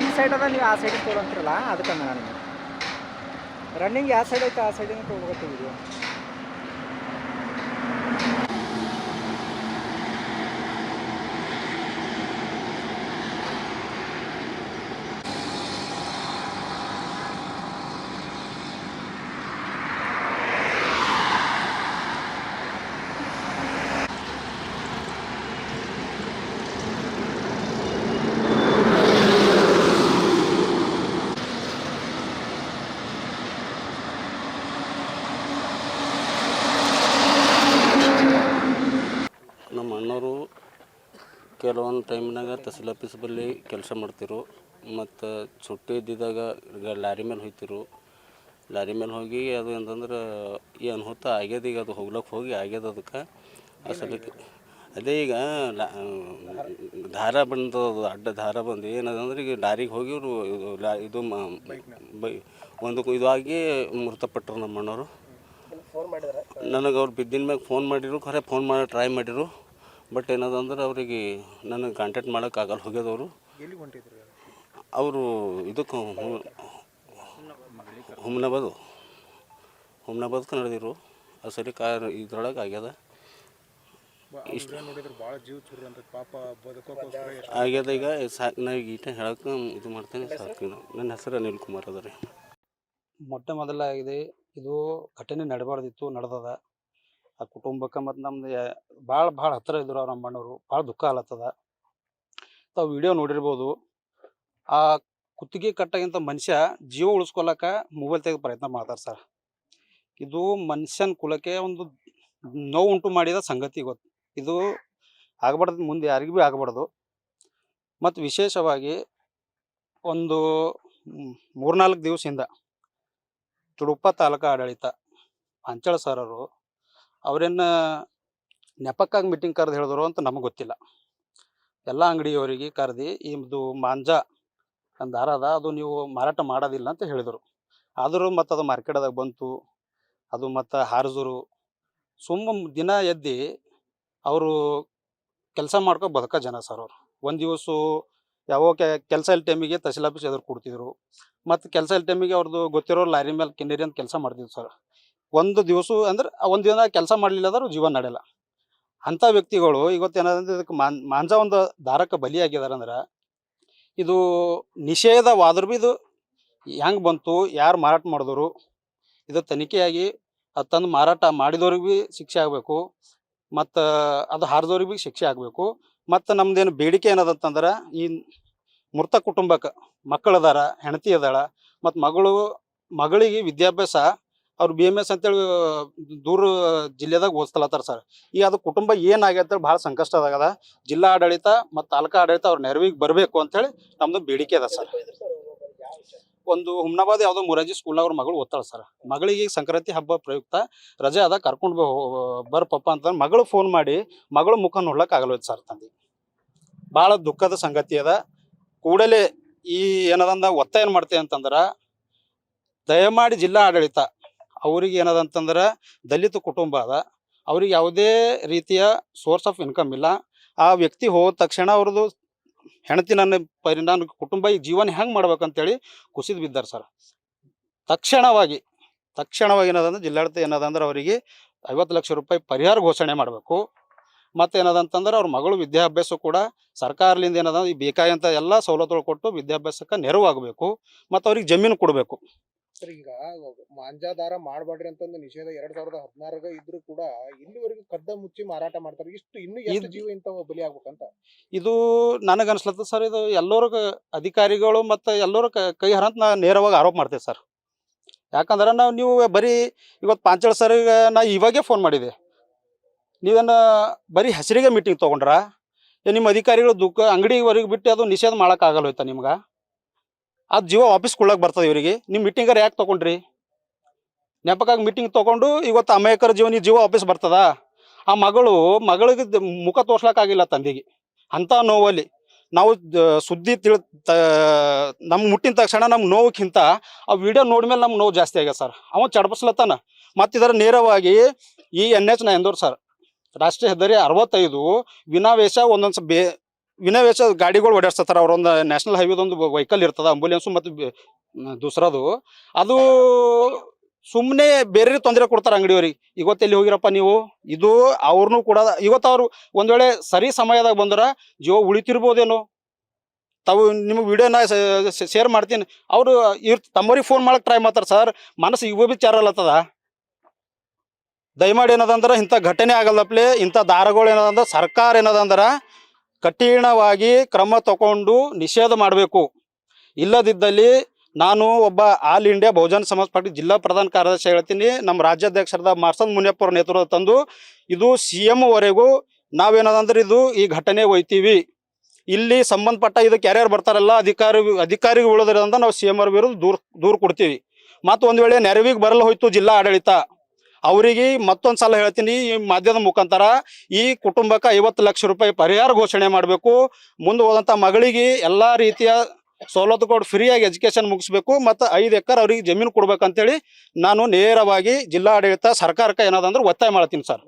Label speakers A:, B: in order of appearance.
A: ಈ ಸೈಡ್ ಅದ ನೀವು ಆ ಸೈಡಿಗೆ ತೊಗೊಳಂತಿರಲ್ಲ ಅದಕ್ಕೆ ನಾನು ರನ್ನಿಂಗ್ ಯಾವ ಸೈಡ್ ಐತೆ ಆ ಸೈಡಿಗೆ ತೊಗೊಳತ್ತೀವಿ.
B: ನಮ್ಮ ಅಣ್ಣವರು ಕೆಲವೊಂದು ಟೈಮ್ನಾಗ ತಹಸೀಲ್ ಆಫೀಸ್ ಬಳಿ ಕೆಲಸ ಮಾಡ್ತಿರು ಮತ್ತು ಸುಟ್ಟಿ ಇದ್ದಿದ್ದಾಗ ಲಾರಿ ಮೇಲೆ ಹೋಗ್ತಿರು. ಲಾರಿ ಮೇಲೆ ಹೋಗಿ ಅದು ಅಂತಂದ್ರೆ ಈ ಅನ್ಹುತ ಆಗ್ಯದ. ಈಗ ಅದು ಹೋಗ್ಲಕ್ಕೆ ಹೋಗಿ ಆಗ್ಯದ. ಅದಕ್ಕೆ ಅಸಲಿಗೆ ಅದೇ ಈಗ ದಾರ ಬಂದದು, ಅಡ್ಡ ದಾರ ಬಂದು ಏನದಂದ್ರೆ ಈಗ ಲಾರಿಗೆ ಹೋಗಿ ಇವರು ಇದು ಒಂದು ಇದಾಗಿ ಮೃತಪಟ್ಟರು ನಮ್ಮ ಅಣ್ಣವರು. ನನಗೆ ಅವ್ರು ಬಿದ್ದಿನ ಮ್ಯಾಗ ಫೋನ್ ಮಾಡಿರು, ಖರೆ ಫೋನ್ ಮಾಡಿ ಟ್ರೈ ಮಾಡಿರು. ಬಟ್ ಏನದಂದ್ರೆ ಅವ್ರಿಗೆ ನನಗೆ ಕಾಂಟ್ಯಾಕ್ಟ್ ಮಾಡೋಕ್ಕಾಗಲ್ಲ. ಹೋಗ್ಯದವರು ಅವರು ಇದಕ್ಕೆ ಹುಮ್ನಾಬಾದ್ಗೆ ನಡೆದಿರು. ಸರಿ ಕಾರ್ ಇದ್ರೊಳಗೆ ಆಗ್ಯದ. ಆಗ್ಯದ. ಈಗ ಸಾಕು, ನಾ ಈಟ ಹೇಳಕ್ಕೆ ಇದು ಮಾಡ್ತೇನೆ, ಸಾಕು. ನನ್ನ ಹೆಸರು ಅನಿಲ್ ಕುಮಾರ್ ಅದ ರೀ.
C: ಮೊಟ್ಟ ಮೊದಲಾಗಿದೆ ಇದು ಘಟನೆ ನಡಬಾರ್ದಿತ್ತು, ನಡೆದದ. ಆ ಕುಟುಂಬಕ್ಕೆ ಮತ್ತು ನಮ್ದು ಭಾಳ ಹತ್ತಿರ ಇದ್ರು ಅವ್ರ ನಮ್ಮ ಅಣ್ಣವರು. ಭಾಳ ದುಃಖ ಆಲತ್ತದ. ತಾವು ವಿಡಿಯೋ ನೋಡಿರ್ಬೋದು. ಆ ಕುತ್ತಿಗೆ ಕಟ್ಟಾಗಿಂತ ಮನುಷ್ಯ ಜೀವ ಉಳಿಸ್ಕೊಳಕ್ಕೆ ಮೊಬೈಲ್ ತೆಗೆದು ಪ್ರಯತ್ನ ಮಾಡ್ತಾರೆ ಸರ್. ಇದು ಮನುಷ್ಯನ ಕುಲಕ್ಕೆ ಒಂದು ನೋವು ಉಂಟು ಮಾಡಿದ ಸಂಗತಿ. ಗೊತ್ತು ಇದು ಆಗಬಾರ್ದು, ಮುಂದೆ ಯಾರಿಗೂ ಭೀ ಆಗಬಾರ್ದು. ಮತ್ತು ವಿಶೇಷವಾಗಿ ಒಂದು 3-4 ದಿವಸದಿಂದ ತುಡುಪ ತಾಲೂಕಾ ಆಡಳಿತ ಅಂಚಳ ಸರರು ಅವರೇನು ನೆಪಕ್ಕಾಗಿ ಮೀಟಿಂಗ್ ಕರೆದು ಹೇಳಿದ್ರು ಅಂತ ನಮಗೆ ಗೊತ್ತಿಲ್ಲ. ಎಲ್ಲ ಅಂಗಡಿಯವರಿಗೆ ಕರೆದು ಇದು ಮಾಂಜಾ ಒಂದು ದಾರ ಅದ, ಅದು ನೀವು ಮಾರಾಟ ಮಾಡೋದಿಲ್ಲ ಅಂತ ಹೇಳಿದರು. ಆದರೂ ಮತ್ತು ಅದು ಮಾರ್ಕೆಟ್ದಾಗ ಬಂತು. ಅದು ಮತ್ತು ಹಾರಿದ್ರು. ದಿನ ಎದ್ದು ಅವರು ಕೆಲಸ ಮಾಡ್ಕೊ ಬದುಕ ಜನ ಸರ್. ಅವರು ಒಂದು ದಿವಸ ಯಾವ ಕೆಲಸ ಇಲ್ಲ ಟೈಮಿಗೆ ತಹಸೀಲ್ ಆಫೀಸ್ ಎದುರು ಕೊಡ್ತಿದ್ರು. ಮತ್ತು ಕೆಲಸ ಇಲ್ಲ ಟೈಮಿಗೆ ಅವ್ರದ್ದು ಗೊತ್ತಿರೋ ಲಾರಿ ಮೇಲೆ ಕಿನ್ನರಿ ಅಂತ ಕೆಲಸ ಮಾಡ್ತಿದ್ರು ಸರ್. ಒಂದು ದಿವಸ ಅಂದ್ರೆ ಒಂದು ದಿನ ಕೆಲಸ ಮಾಡಲಿಲ್ಲ ಅಂದ್ರೆ ಜೀವನ ನಡೆಯಲ್ಲ. ಅಂಥ ವ್ಯಕ್ತಿಗಳು ಇವತ್ತೇನಾದ್ರೆ ಇದಕ್ಕೆ ಮಾಂಜಾ ಒಂದು ದಾರಕ್ಕೆ ಬಲಿಯಾಗಿದ್ದಾರೆ. ಅಂದ್ರೆ ಇದು ನಿಷೇಧವಾದ್ರೂ ಭೀ ಇದು ಹೆಂಗೆ ಬಂತು, ಯಾರು ಮಾರಾಟ ಮಾಡಿದವರು, ಇದು ತನಿಖೆಯಾಗಿ ಅದು ತಂದು ಮಾರಾಟ ಮಾಡಿದವ್ರಿಗೆ ಭೀ ಶಿಕ್ಷೆ ಆಗಬೇಕು. ಮತ್ತು ಅದು ಹಾರಿದವ್ರಿಗೆ ಭೀ ಶಿಕ್ಷೆ ಆಗಬೇಕು. ಮತ್ತು ನಮ್ದೇನು ಬೇಡಿಕೆ ಏನದಂತಂದ್ರೆ ಈ ಮೃತ ಕುಟುಂಬಕ್ಕೆ ಮಕ್ಕಳದಾರ, ಹೆಂಡತಿ ಅದಾಳ, ಮತ್ತು ಮಗಳಿಗೆ ವಿದ್ಯಾಭ್ಯಾಸ ಅವ್ರು BMS ಅಂತೇಳಿ ದೂರ ಜಿಲ್ಲೆದಾಗ ಓದಿಸ್ಲತ್ತಾರ ಸರ್. ಈಗ ಅದು ಕುಟುಂಬ ಏನಾಗೈತೆ ಭಾಳ ಸಂಕಷ್ಟದಾಗದ. ಜಿಲ್ಲಾ ಆಡಳಿತ ಮತ್ತು ತಾಲೂಕಾ ಆಡಳಿತ ಅವ್ರ ನೆರವಿಗೆ ಬರಬೇಕು ಅಂತೇಳಿ ನಮ್ಮದು ಬೇಡಿಕೆ ಅದ ಸರ್. ಒಂದು ಹುಮ್ನಾಬಾದ್ ಯಾವುದೋ ಮುರಾರ್ಜಿ ಸ್ಕೂಲ್ನಾಗ ಅವ್ರ ಮಗಳು ಓದ್ತಾಳೆ ಸರ್. ಮಗಳಿಗೆ ಸಂಕ್ರಾಂತಿ ಹಬ್ಬ ಪ್ರಯುಕ್ತ ರಜೆ ಅದ, ಕರ್ಕೊಂಡು ಬರ್ ಪಪ್ಪ ಅಂತಂದ್ರೆ ಮಗಳು ಫೋನ್ ಮಾಡಿ ಮಗಳು ಮುಖ ನೋಡ್ಲಕ್ಕೆ ಆಗಲ್ವೈತೆ ಸರ್. ತಂದೆ ಭಾಳ ದುಃಖದ ಸಂಗತಿ ಅದ. ಕೂಡಲೇ ಈ ಏನದಂದ ಒತ್ತಾಯ ಏನು ಮಾಡ್ತೇವೆ ಅಂತಂದ್ರೆ ದಯಮಾಡಿ ಜಿಲ್ಲಾ ಆಡಳಿತ ಅವ್ರಿಗೆ ಏನದಂತಂದ್ರೆ ದಲಿತ ಕುಟುಂಬ ಅದ, ಅವ್ರಿಗೆ ಯಾವುದೇ ರೀತಿಯ ಸೋರ್ಸ್ ಆಫ್ ಇನ್ಕಮ್ ಇಲ್ಲ. ಆ ವ್ಯಕ್ತಿ ಹೋದ ತಕ್ಷಣ ಅವ್ರದ್ದು ಹೆಂಡತಿ ನನ್ನ ಪರಿಣಾಮ ಕುಟುಂಬ ಈ ಜೀವನ ಹೆಂಗೆ ಮಾಡ್ಬೇಕಂತೇಳಿ ಕುಸಿದು ಬಿದ್ದಾರೆ ಸರ್. ತಕ್ಷಣವಾಗಿ ಏನದಂದ್ರೆ ಜಿಲ್ಲಾಡಳಿತ ಏನದಂದ್ರೆ ಅವರಿಗೆ 50 ಲಕ್ಷ ರೂಪಾಯಿ ಪರಿಹಾರ ಘೋಷಣೆ ಮಾಡಬೇಕು. ಮತ್ತು ಏನದಂತಂದ್ರೆ ಅವ್ರ ಮಗಳು ವಿದ್ಯಾಭ್ಯಾಸ ಕೂಡ ಸರ್ಕಾರದಿಂದ ಏನದಂದ್ರೆ ಈ ಬೇಕಾದಂಥ ಎಲ್ಲ ಸವಲತ್ತುಗಳು ಕೊಟ್ಟು ವಿದ್ಯಾಭ್ಯಾಸಕ್ಕೆ ನೆರವಾಗಬೇಕು. ಮತ್ತು ಅವ್ರಿಗೆ ಜಮೀನು ಕೊಡಬೇಕು.
D: ಸರ್ ಈಗ ಮಾಂಜಾದಾರ ಮಾಡಬೇಡ್ರಿ ಅಂತಂದು ನಿಷೇಧ 2016 ಇದ್ರೂ ಕೂಡ ಇಲ್ಲಿವರೆಗೂ ಕದ್ದ ಮುಚ್ಚಿ ಮಾರಾಟ ಮಾಡ್ತಾರೆ. ಇನ್ನು ಎಷ್ಟು ಜೀವ ಇಂಥವು ಬಲಿ ಆಗ್ಬೇಕಂತ
C: ಇದು ನನಗನ್ಸ್ಲತ್ತ ಸರ್. ಇದು ಎಲ್ಲರೂ ಅಧಿಕಾರಿಗಳು ಮತ್ತು ಎಲ್ಲರೂ ಕೈ ಹರಂತ ನಾ ನೇರವಾಗಿ ಆರೋಪ ಮಾಡ್ತೇವೆ ಸರ್. ಯಾಕಂದ್ರೆ ನೀವು ಬರೀ ಇವತ್ತು ಪಾಂಚಾಳ್ ಸರ್ಗೆ ನಾ ಇವಾಗೇ ಫೋನ್ ಮಾಡಿದೆ. ನೀವೇನು ಬರೀ ಹೆಸರಿಗೆ ಮೀಟಿಂಗ್ ತೊಗೊಂಡ್ರ ನಿಮ್ಮ ಅಧಿಕಾರಿಗಳು ಅಂಗಡಿವರೆಗೆ ಬಿಟ್ಟು ಅದು ನಿಷೇಧ ಮಾಡೋಕ್ಕಾಗಲ್ಲ ಹೋಯ್ತಾ ನಿಮ್ಗೆ? ಅದು ಜೀವ ವಾಪಸ್ ಕೊಡಕ್ಕೆ ಬರ್ತದೆ ಇವರಿಗೆ. ನಿಮ್ಮ ಮೀಟಿಂಗರ್ ಯಾಕೆ ತೊಗೊಂಡ್ರಿ? ನೆಪಕ್ಕಾಗಿ ಮೀಟಿಂಗ್ ತೊಗೊಂಡು ಇವತ್ತು ಅಮಾಯಕರ ಜೀವ ವಾಪಸ್ ಬರ್ತದ? ಆ ಮಗಳಿಗೆ ಮುಖ ತೋರ್ಸ್ಲಿಕ್ಕಾಗಿಲ್ಲ ತಂದೆಗೆ. ಅಂಥ ನೋವಲ್ಲಿ ನಾವು ಸುದ್ದಿ ನಮ್ಗೆ ಮುಟ್ಟಿದ ತಕ್ಷಣ ನಮ್ಗೆ ನೋವಕ್ಕಿಂತ ಆ ವಿಡಿಯೋ ನೋಡಿದ್ಮೇಲೆ ನಮ್ಗೆ ನೋವು ಜಾಸ್ತಿ ಆಗ್ಯದ ಸರ್. ಅವ ಚಡಪಸ್ಲತ್ತಾನ. ಮತ್ತು ಇದರ ನೇರವಾಗಿ ಈ NH 9 ಸರ್, ರಾಷ್ಟ್ರೀಯ ಹೆದ್ದಾರಿ 65 ವಿನಾವೇಶ ವಿನಾವೇಶ ಗಾಡಿಗಳು ಓಡಾಡ್ಸ್ತಾರೆ. ಅವ್ರೊಂದು ನ್ಯಾಷನಲ್ ಹೈವೇದೊಂದು ವೆಹಿಕಲ್ ಇರ್ತದೆ, ಆಂಬುಲೆನ್ಸು ಮತ್ತು ದೂಸರದು. ಅದು ಸುಮ್ಮನೆ ಬೇರೆ ತೊಂದರೆ ಕೊಡ್ತಾರೆ ಅಂಗಡಿಯವ್ರಿಗೆ. ಇವತ್ತೆಲ್ಲಿ ಹೋಗಿರಪ್ಪ ನೀವು? ಇದು ಅವ್ರನ್ನೂ ಕೂಡ ಇವತ್ತು ಅವರು ಒಂದು ವೇಳೆ ಸರಿ ಸಮಯದಾಗ ಬಂದ್ರೆ ಜೀವ ಉಳಿತಿರ್ಬೋದೇನೋ. ತಾವು ನಿಮಗೆ ವಿಡಿಯೋನ ಶೇರ್ ಮಾಡ್ತೀನಿ. ಅವರು ತಮ್ಮವ್ರಿಗೆ ಫೋನ್ ಮಾಡಕ್ಕೆ ಟ್ರೈ ಮಾಡ್ತಾರೆ ಸರ್. ಮನಸ್ಸು ಇವ ವಿಚಾರ ಅಲ್ಲತ್ತದ. ದಯಮಾಡಿ ಏನದಂದ್ರೆ ಇಂಥ ಘಟನೆ ಆಗಲ್ಲಪ್ಲೆ. ಇಂಥ ದಾರಗಳು ಏನದಂದ್ರೆ ಸರ್ಕಾರ ಏನದಂದ್ರೆ ಕಠಿಣವಾಗಿ ಕ್ರಮ ತಗೊಂಡು ನಿಷೇಧ ಮಾಡಬೇಕು. ಇಲ್ಲದಿದ್ದಲ್ಲಿ ನಾನು ಒಬ್ಬ ಆಲ್ ಇಂಡಿಯಾ ಬಹುಜನ ಸಮಾಜ ಪಾರ್ಟಿ ಜಿಲ್ಲಾ ಪ್ರಧಾನ ಕಾರ್ಯದರ್ಶಿ ಹೇಳ್ತೀನಿ. ನಮ್ಮ ರಾಜ್ಯಾಧ್ಯಕ್ಷರಾದ ಮಾರ್ಸಲ್ ಮುನಿಯಪ್ಪ ಅವ್ರ ನೇತೃತ್ವ ತಂದು ಇದು CM ವರೆಗೂ ನಾವೇನದಂದ್ರೆ ಇದು ಈ ಘಟನೆ ಒಯ್ತೀವಿ. ಇಲ್ಲಿ ಸಂಬಂಧಪಟ್ಟ ಇದಕ್ಕೆ ಯಾರ್ಯಾರು ಬರ್ತಾರಲ್ಲ ಅಧಿಕಾರಿಗಳು ಉಳಿದ್ರಿಂದ ನಾವು CM ಅವ್ರ ವಿರುದ್ಧ ದೂರು ಕೊಡ್ತೀವಿ. ಮತ್ತು ಒಂದು ವೇಳೆ ನೆರವಿಗೆ ಬರಲು ಹೋಯ್ತು ಜಿಲ್ಲಾ ಆಡಳಿತ, ಅವರಿಗೆ ಮತ್ತೊಂದು ಸಲ ಹೇಳ್ತೀನಿ ಈ ಮಾಧ್ಯಮದ ಮುಖಾಂತರ ಈ ಕುಟುಂಬಕ್ಕೆ 50 ಲಕ್ಷ ರೂಪಾಯಿ ಪರಿಹಾರ ಘೋಷಣೆ ಮಾಡಬೇಕು. ಮುಂದೆ ಹೋದಂಥ ಮಗಳಿಗೆ ಎಲ್ಲ ರೀತಿಯ ಸವಲತ್ತು ಕೊಟ್ಟು ಫ್ರೀಯಾಗಿ ಎಜುಕೇಷನ್ ಮುಗಿಸ್ಬೇಕು. ಮತ್ತು 5 ಎಕರೆ ಅವ್ರಿಗೆ ಜಮೀನು ಕೊಡ್ಬೇಕಂತೇಳಿ ನಾನು ನೇರವಾಗಿ ಜಿಲ್ಲಾ ಆಡಳಿತ ಸರ್ಕಾರಕ್ಕೆ ಏನಾದಂದ್ರೆ ಒತ್ತಾಯ ಮಾಡ್ತೀನಿ ಸರ್.